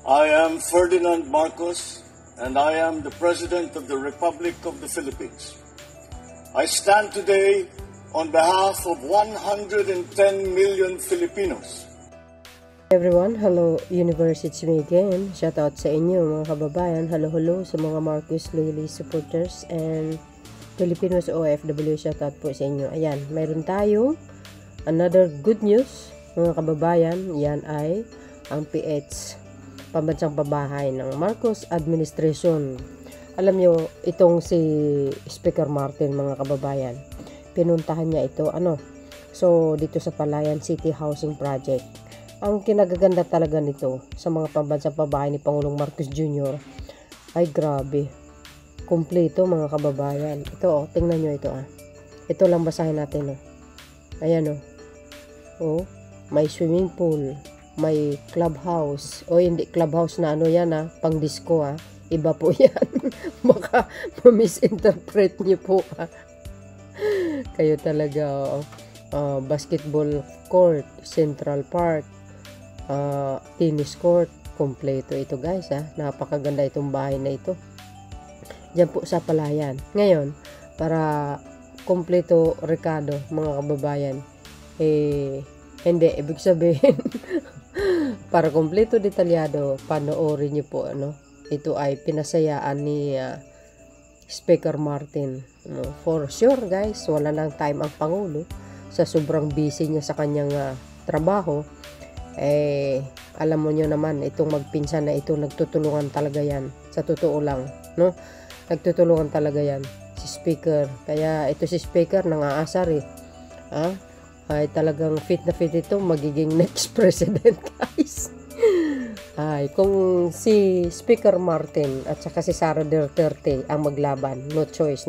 I am Ferdinand Marcos, and I am the President of the Republic of the Philippines. I stand today on behalf of 110 million Filipinos. Everyone, hello universe, it's me again. Shout out sa inyo mga kababayan. Hello sa mga Marcos loyalist supporters and Filipinos OFW. Shout out po sa inyo. Ayan, mayroon tayong another good news mga kababayan. Yan ay ang PH, pambansang pabahay ng Marcos administration. Alam nyo, itong si Speaker Martin mga kababayan, pinuntahan niya ito so dito sa Palayan City Housing Project. Ang kinagaganda talaga nito sa mga pambansang pabahay ni Pangulong Marcos Jr. ay grabe. Kumpleto mga kababayan. Ito tingnan nyo ito Ito lang basahin natin Ayan may swimming pool, may clubhouse. Hindi clubhouse na yan pang disco Iba po yan. Baka ma-misinterpret nyo po Kayo talaga basketball court, Central Park, tennis court, kompleto ito guys napakaganda itong bahay na ito dyan po sa Palayan. Ngayon, para kompleto rekado mga kababayan, hindi, ibig sabihin para kompleto detalyado, panoorin nyo po ito ay pinasayaan ni Speaker Martin. For sure guys, wala lang time ang Pangulo sa sobrang busy niya sa kanyang trabaho. Alam mo nyo naman, itong magpinsan na ito, nagtutulungan talaga yan. Sa totoo lang, nagtutulungan talaga yan si Speaker. Kaya ito si Speaker nangaasar ay talagang fit na fit ito magiging next president guys. Ay, kung si Speaker Martin at saka si Sara Duterte ang maglaban, no choice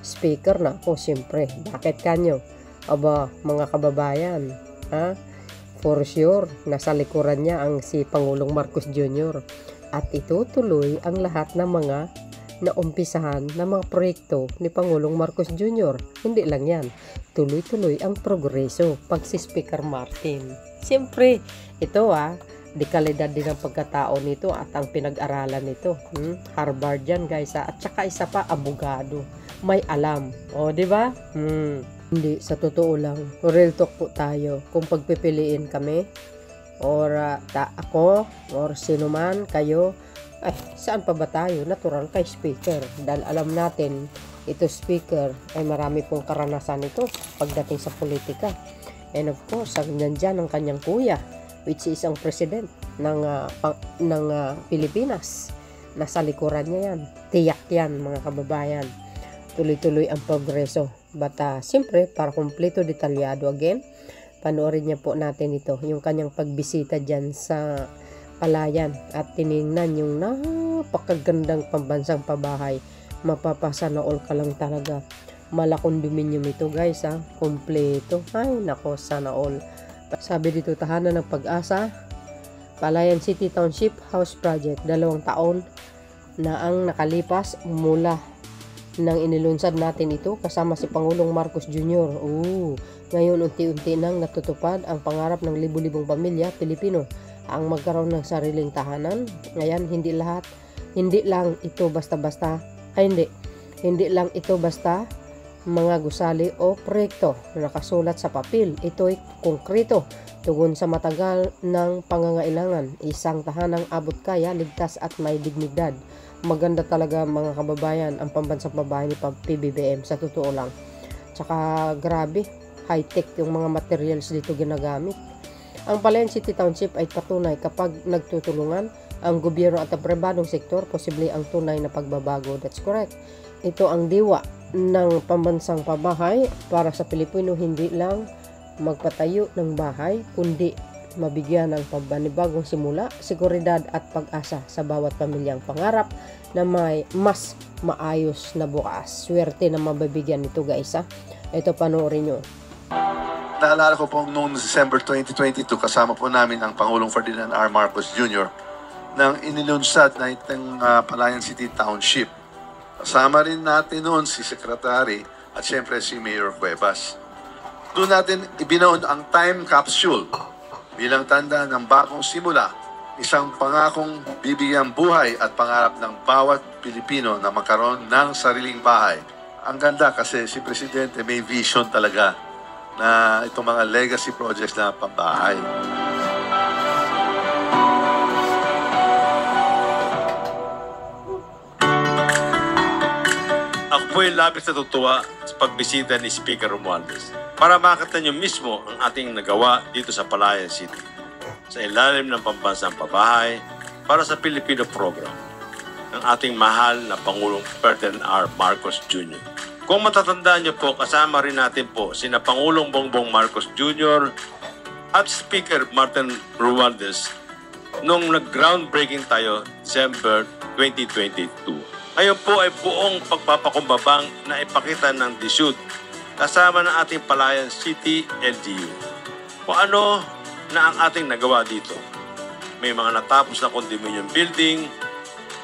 Speaker na ako siyempre. Bakit kanyo? Aba mga kababayan, for sure, nasa likuran niya ang si Pangulong Marcos Jr. At itutuloy ang lahat ng mga naumpisahan na mga proyekto ni Pangulong Marcos Jr. Hindi lang yan, tuloy-tuloy ang progreso pag si Speaker Martin. Siyempre, ito di kalidad din ang pagkatao nito at ang pinag-aralan nito. Harvard yan guys at saka isa pa, abogado. May alam. Di ba? Hindi, sa totoo lang, real talk po tayo. Kung pagpipiliin kami, or ako, or sino man, kayo, saan pa ba tayo? Natural kay Speaker. Dahil alam natin, ito Speaker, ay marami pong karanasan ito pagdating sa politika. And of course, nandyan ang kanyang kuya, which is ang president ng Pilipinas. Nasa likuran niya yan. Tiyak yan, mga kababayan. Tuloy-tuloy ang progreso. But siyempre, para kumpleto detalyado again, panoorin niya po natin ito, yung kanyang pagbisita dyan sa Palayan at tiningnan yung napakagandang pambansang pabahay. Mapapasa na all ka lang talaga. Malakondominium ito guys kumpleto. Ay nako, sana all. Sabi dito, tahanan ng pag-asa, Palayan City Township House Project. 2 taon na ang nakalipas mula nang inilunsad natin ito kasama si Pangulong Marcos Jr. Ngayon unti-unti nang natutupad ang pangarap ng libu-libong pamilya Pilipino ang magkaroon ng sariling tahanan. Ngayon, hindi lang ito basta mga gusali o proyekto na nakasulat sa papel. Ito'y konkreto tugon sa matagal ng pangangailangan, isang tahanang abot kaya, ligtas at may dignidad. Maganda talaga mga kababayan ang pambansang pabahay ni PBBM, sa totoo lang. Tsaka grabe, high-tech yung mga materials dito ginagamit. Ang Palayan City Township ay patunay kapag nagtutulungan ang gobyerno at ang pribadong sektor, posible ang tunay na pagbabago. That's correct. Ito ang diwa ng pambansang pabahay para sa Pilipino, hindi lang magpatayo ng bahay, kundi mabigyan ng panibagong simula, seguridad at pag-asa sa bawat pamilyang pangarap na may mas maayos na bukas. Swerte na mabibigyan nito guys Ito, panoorin nyo. Naalala ko po noong December 2022, kasama po namin ang Pangulong Ferdinand R. Marcos Jr. nang inilunsad na itong Palayan City Township. Kasama rin natin noon si Secretary at syempre si Mayor Cuevas. Doon natin ibinaon ang time capsule bilang tanda ng bagong simula isang pangakong bibigyan buhay at pangarap ng bawat Pilipino na magkaroon ng sariling bahay. Ang ganda kasi si Presidente may vision talaga na itong mga legacy projects na pambahay. Ako po'y labis natutuwa sa pagbisita ni Speaker Romualdez para makita niyo mismo ang ating nagawa dito sa Palayan City sa ilalim ng pambansang pabahay para sa Filipino program ng ating mahal na Pangulong Ferdinand R. Marcos Jr. Kung matatandaan niyo po, kasama rin natin po sina Pangulong Bongbong Marcos Jr. at Speaker Martin Romualdez nung nag-groundbreaking tayo December 2022. Ngayon po ay buong pagpapakumbabang na ipakita ng DSUD kasama ng ating Palayan City LGU. Kung ano na ang ating nagawa dito. May mga natapos na condominium building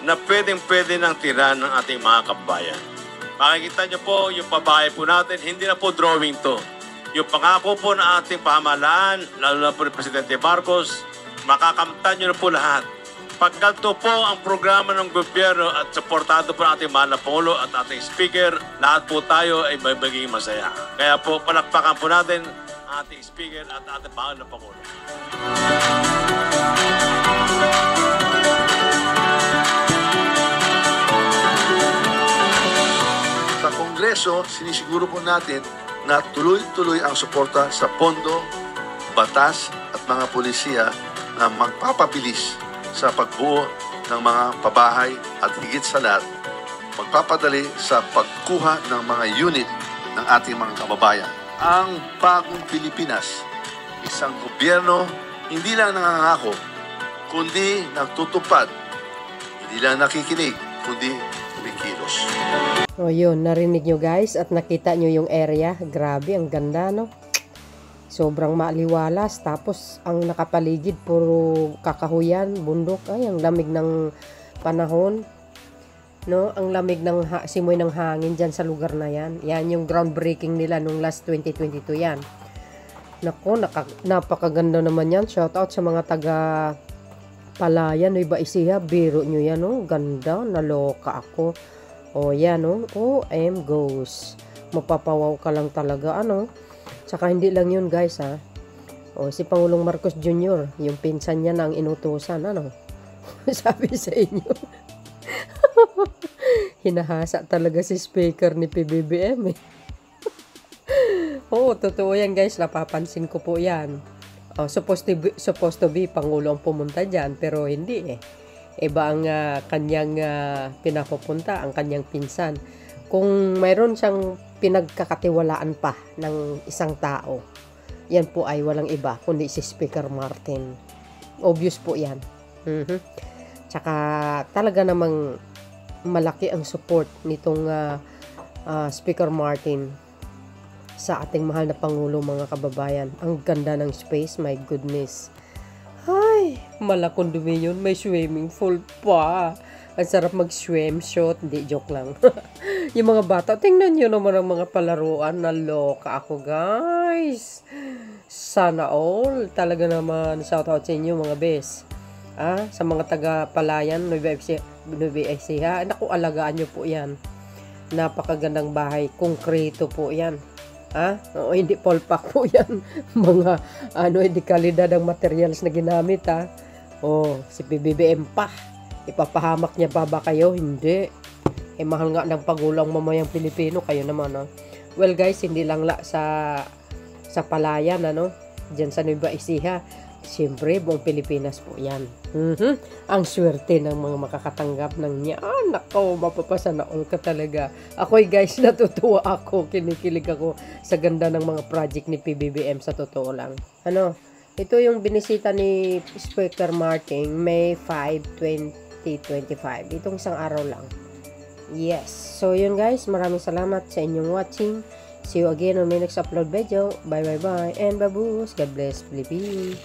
na pwedeng-pwede ng tira ng ating mga kabayan. Makikita niyo po yung pabahay po natin, hindi na po drawing to. Yung pangako po na ating pamahalaan, lalo na po ni Presidente Marcos, makakamtan niyo na po lahat. Pagkalto po ang programa ng gobyerno at suportado po ng ating mahal na Pangulo at ating Speaker, lahat po tayo ay magiging masaya. Kaya po palakpakan po natin ang ating Speaker at ating mahal na Pangulo. Sa Kongreso, sinisiguro po natin na tuloy-tuloy ang suporta sa pondo, batas at mga polisiya na magpapabilis sa pagbuo ng mga pabahay at higit sa lahat, magpapadali sa pagkuha ng mga unit ng ating mga kababayan. Ang bagong Pilipinas, isang gobyerno hindi lang nangangako, kundi nagtutupad, hindi lang nakikinig, kundi kumikilos. O yun, narinig nyo guys at nakita nyo yung area. Grabe, ang ganda, no? Sobrang maaliwalas. Tapos, ang nakapaligid, puro kakahuyan, bundok. Ay, ang lamig ng panahon. No? Ang lamig ng simoy ng hangin dyan sa lugar na yan. Yan yung groundbreaking nila nung last 2022 yan. Nako, napakaganda naman yan. Shout out sa mga taga Palayan, Nueva Ecija. Biro nyo yan, no? Ganda, naloka ako. O yan, no? OM goes. Mapapawaw ka lang talaga, ano? Tsaka hindi lang yun guys, ha. O si Pangulong Marcos Jr., yung pinsan niya na ang inutusan, ano? Sabi sa inyo. Hinahasa talaga si Speaker ni PBBM, eh. Oo, totoo yan guys, napapansin ko po yan. Supposed to be Pangulo ang pumunta dyan, pero hindi, eh. Iba ang kanyang pinapupunta, ang kanyang pinsan. Kung mayroon siyang pinagkakatiwalaan pa ng isang tao, yan po ay walang iba kundi si Speaker Martin. Obvious po yan. Tsaka talaga namang malaki ang support nitong Speaker Martin sa ating mahal na Pangulo, mga kababayan. Ang ganda ng space, my goodness. Ay, malakondominium, may swimming pool pa. Ang sarap mag-swim shot. Hindi, joke lang. Yung mga bata, tingnan nyo naman ang mga palaruan. Naloka ako, guys. Sana all. Talaga naman, shout out sa inyo, mga bes. Sa mga taga-Palayan, Nueva Ecija. Naku, alagaan nyo po yan. Napakagandang bahay. Konkreto po yan. Oo, hindi polpak po yan. Mga, hindi kalidad ang materials na ginamit, si PBBM pa. Ipapahamak niya pa ba kayo? Hindi. Mahal nga ng Pangulo ang mamayang Pilipino. Kayo naman, Well, guys, hindi lang sa Palayan, Diyan sa Nueva Ecija. Siyempre, buong Pilipinas po yan. Ang swerte ng mga makakatanggap ng niya. Nako, mapapasa na all ka talaga. Ako'y guys, natutuwa ako. Kinikilig ako sa ganda ng mga project ni PBBM, sa totoo lang. Ito yung binisita ni Speaker Martin, May 5, 2025. Itong isang araw lang. Yes. So, yun guys. Maraming salamat sa inyong watching. See you again on my next upload video. Bye. And babush. God bless Philippines.